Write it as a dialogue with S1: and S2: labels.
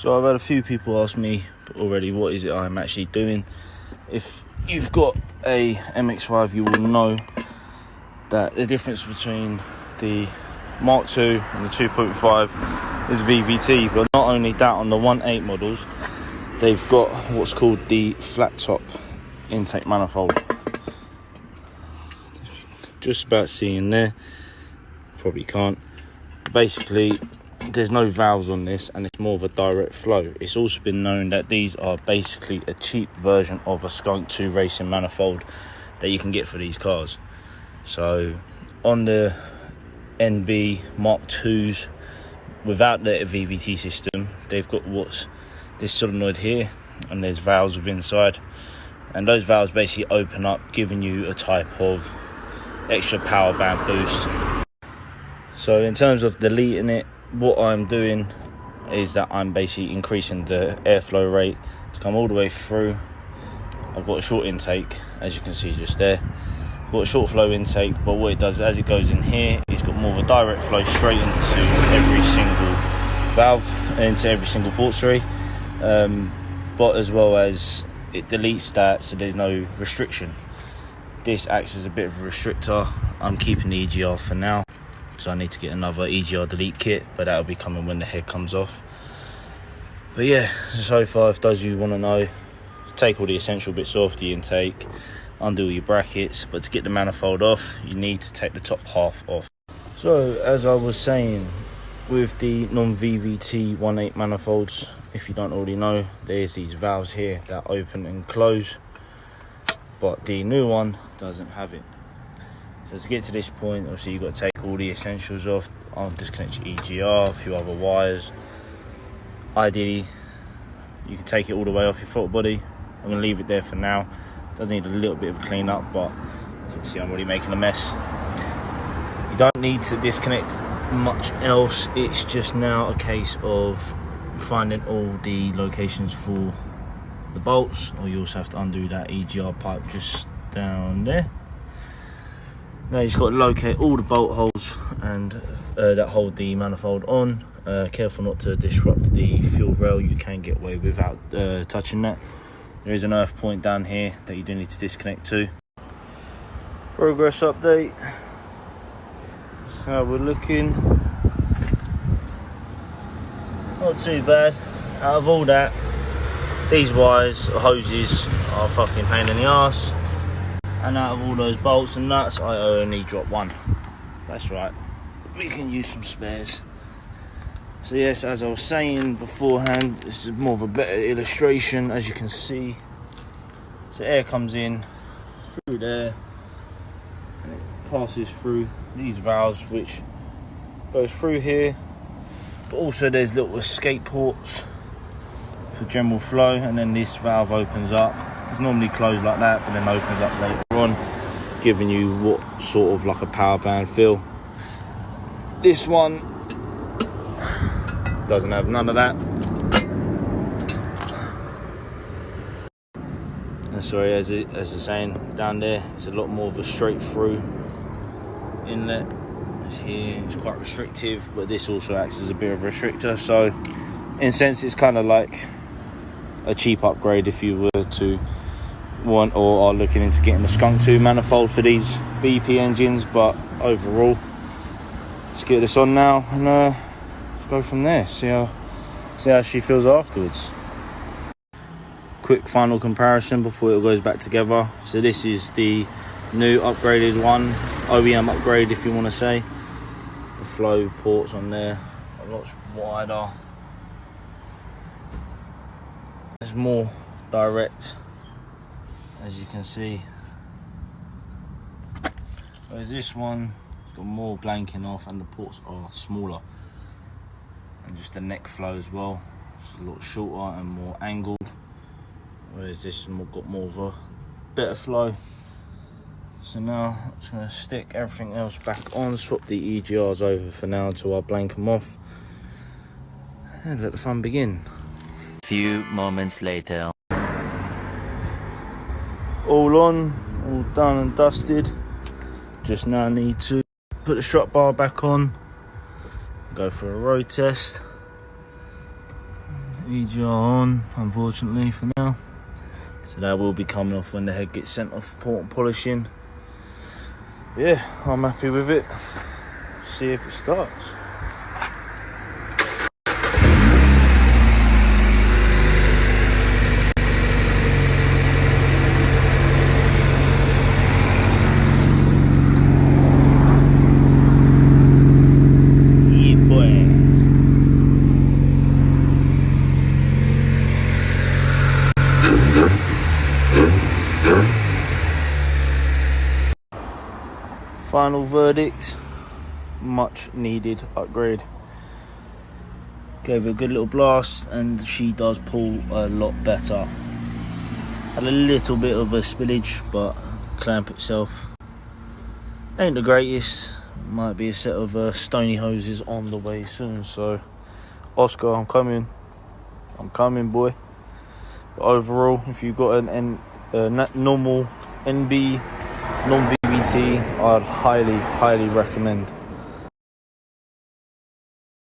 S1: So I've had a few people ask me already what is it I'm actually doing. If you've got a MX5, you will know that the difference between the Mark II and the 2.5 is VVT, but not only that, on the 1.8 models they've got what's called the flat top intake manifold. Just about seeing there, probably can't. Basically there's no valves on this and it's more of a direct flow. It's also been known that these are basically a cheap version of a Skunk 2 racing manifold that you can get for these cars. So on the NB Mark IIs without the VVT system, they've got what's this solenoid here, and there's valves within inside, and those valves basically open up, giving you a type of extra power band boost. So in terms of deleting it, what I'm doing is that I'm basically increasing the airflow rate to come all the way through. I've got a short intake, as you can see just there. I've got a short flow intake, but what it does as it goes in here, it's got more of a direct flow straight into every single valve, into every single port, sorry. But as well as it deletes that, so there's no restriction. This acts as a bit of a restrictor. I'm keeping the EGR for now, so I need to get another EGR delete kit, but that'll be coming when the head comes off. But yeah, so far, if those of you want to know, take all the essential bits off the intake, undo all your brackets, but to get the manifold off, you need to take the top half off. So as I was saying, with the non-VVT 1.8 manifolds, if you don't already know, there's these valves here that open and close, but the new one doesn't have it. So to get to this point, obviously you've got to take all the essentials off. I'll disconnect your EGR, a few other wires. Ideally, you can take it all the way off your throttle body. I'm going to leave it there for now. Does need a little bit of a clean up, but as you can see, I'm already making a mess. You don't need to disconnect much else. It's just now a case of finding all the locations for the bolts, or you also have to undo that EGR pipe just down there. Now you've just got to locate all the bolt holes and that hold the manifold on. Careful not to disrupt the fuel rail. You can get away without touching that. There is an earth point down here that you do need to disconnect to. Progress update. That's how we're looking. Not too bad. Out of all that, these wires, hoses, are a fucking pain in the arse. And out of all those bolts and nuts, I only dropped one. That's right, we can use some spares. So yes, as I was saying beforehand, this is more of a better illustration. As you can see, so air comes in through there and it passes through these valves, which goes through here, but also there's little escape ports for general flow, and then this valve opens up. It's normally closed like that, but then opens up later on, giving you what sort of like a power band feel. This one doesn't have none of that. And sorry, as I was saying, down there it's a lot more of a straight through inlet. Here it's quite restrictive, but this also acts as a bit of a restrictor. So in a sense, it's kind of like a cheap upgrade if you were to want or are looking into getting the Skunk 2 manifold for these BP engines. But overall, let's get this on now and let's go from there. See how she feels afterwards. Quick final comparison before it goes back together. So this is the new upgraded one, OEM upgrade if you want to say. The flow ports on there are lots wider. There's more direct, as you can see. Whereas this one has got more blanking off and the ports are smaller. And just the neck flow as well, it's a lot shorter and more angled. Whereas this has got more of a better flow. So now I'm just going to stick everything else back on, swap the EGRs over for now until I blank them off, and let the fun begin.
S2: Few moments later.
S1: All on, all done and dusted. Just now need to put the strut bar back on, go for a road test. EGR on, unfortunately for now. So that will be coming off when the head gets sent off for polishing. Yeah, I'm happy with it. See if it starts. Final verdict, much needed upgrade. Gave her a good little blast and she does pull a lot better. Had a little bit of a spillage, but clamp itself ain't the greatest. Might be a set of stony hoses on the way soon. So Oscar, I'm coming boy. But overall, if you've got an normal NB non-VVT, I'd highly recommend